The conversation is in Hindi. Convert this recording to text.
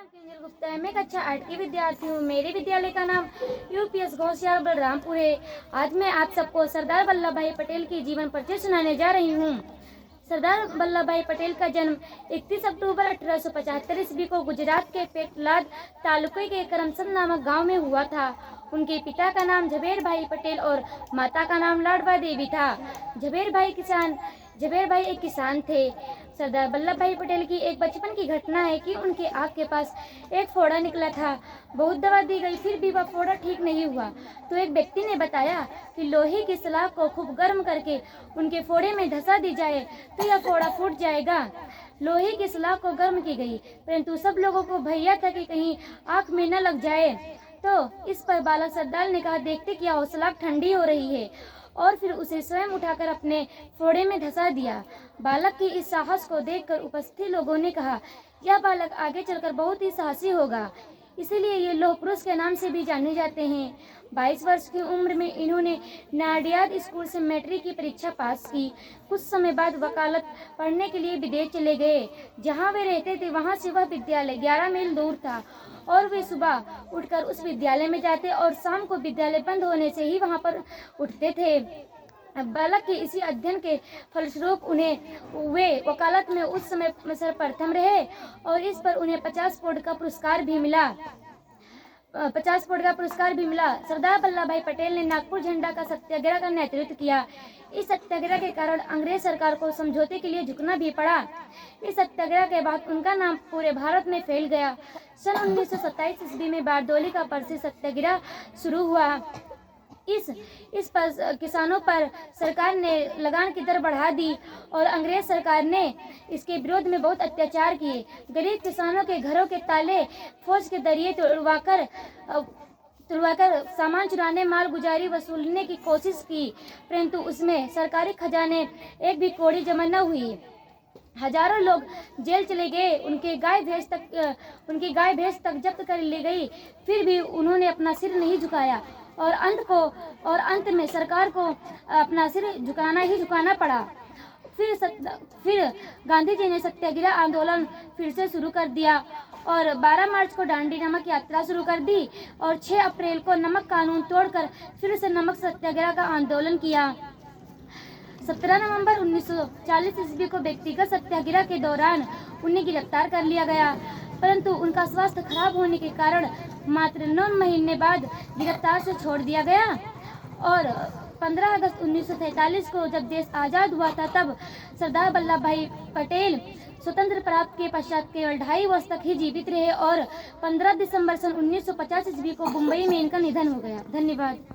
नाम किंजल गुप्ता है। मैं कक्षा 8 की विद्यार्थी हूँ। मेरे विद्यालय का नाम यूपीएस घोषयाल बलरामपुर है। आज मैं आप सबको सरदार वल्लभ भाई पटेल की जीवन परिचय सुनाने जा रही हूँ। सरदार वल्लभ भाई पटेल का जन्म 31 अक्टूबर 1875 ईस्वी को गुजरात के पेटलाद तालुके के करमसद नामक गांव में हुआ था। उनके पिता का नाम झवेर भाई पटेल और माता का नाम लाडवा देवी था। झवेर भाई एक किसान थे। सरदार वल्लभ भाई पटेल की एक बचपन की घटना है कि उनके आँख के पास एक फोड़ा निकला था। बहुत दवा दी गई, फिर भी वह फोड़ा ठीक नहीं हुआ। तो एक व्यक्ति ने बताया कि लोहे की सलाख को खूब गर्म करके उनके फोड़े में धंसा दी जाए तो यह फोड़ा फूट जाएगा। लोहे की सलाख को गर्म की गई, परंतु सब लोगों को भैया था कि कहीं आँख में न लग जाए। तो इस पर बालक सरदार ने कहा, देखते क्या हो, सलाख ठंडी हो रही है, और फिर उसे स्वयं उठाकर अपने फोड़े में धंसा दिया। बालक की इस साहस को देखकर उपस्थित लोगों ने कहा, यह बालक आगे चलकर बहुत ही साहसी होगा, इसीलिए ये लौह पुरुष के नाम से भी जाने जाते हैं। 22 वर्ष की उम्र में इन्होंने नाडियाद स्कूल से मैट्रिक की परीक्षा पास की। कुछ समय बाद वकालत पढ़ने के लिए विदेश चले गए। जहाँ वे रहते थे वहाँ से वह विद्यालय 11 मील दूर था और वे सुबह उठकर उस विद्यालय में जाते और शाम को विद्यालय बंद होने से ही वहाँ पर उठते थे। बालक के इसी अध्ययन के फलस्वरूप वे वकालत में उस समय सर्वप्रथम रहे और इस पर उन्हें 50 पौंड का पुरस्कार भी मिला। सरदार वल्लभ भाई पटेल ने नागपुर झंडा का सत्याग्रह का नेतृत्व किया। इस सत्याग्रह के कारण अंग्रेज सरकार को समझौते के लिए झुकना भी पड़ा। इस सत्याग्रह के बाद उनका नाम पूरे भारत में फैल गया। सन 1927 ईस्वी में बारडोली का परसी सत्याग्रह शुरू हुआ। इस पर किसानों पर सरकार ने लगान की दर बढ़ा दी और अंग्रेज सरकार ने इसके विरोध में बहुत अत्याचार किए। गरीब किसानों के घरों के ताले फौज के जरिए तुड़वाकर सामान चुराने, माल गुजारी वसूलने की कोशिश की, परंतु उसमें सरकारी खजाने एक भी कौड़ी जमा न हुई। हजारों लोग जेल चले गए। उनकी गाय भैंस तक जब्त कर ली गई, फिर भी उन्होंने अपना सिर नहीं झुकाया और अंत में सरकार को अपना सिर झुकाना पड़ा। फिर गांधी जी ने सत्याग्रह आंदोलन फिर से शुरू कर दिया और 12 मार्च को दांडी नमक यात्रा शुरू कर दी और 6 अप्रैल को नमक कानून तोड़कर फिर से नमक सत्याग्रह का आंदोलन किया। 17 नवंबर 1940 ईस्वी को व्यक्तिगत सत्याग्रह के दौरान उन्हें गिरफ्तार कर लिया गया, परंतु उनका स्वास्थ्य खराब होने के कारण मात्र 9 महीने बाद गिरफ्तार से छोड़ दिया गया। और 15 अगस्त 1943 को जब देश आज़ाद हुआ था, तब सरदार वल्लभ भाई पटेल स्वतंत्र प्राप्त के पश्चात केवल 2.5 वर्ष तक ही जीवित रहे और 15 दिसंबर सन 1950 ईस्वी को मुंबई में इनका निधन हो गया। धन्यवाद।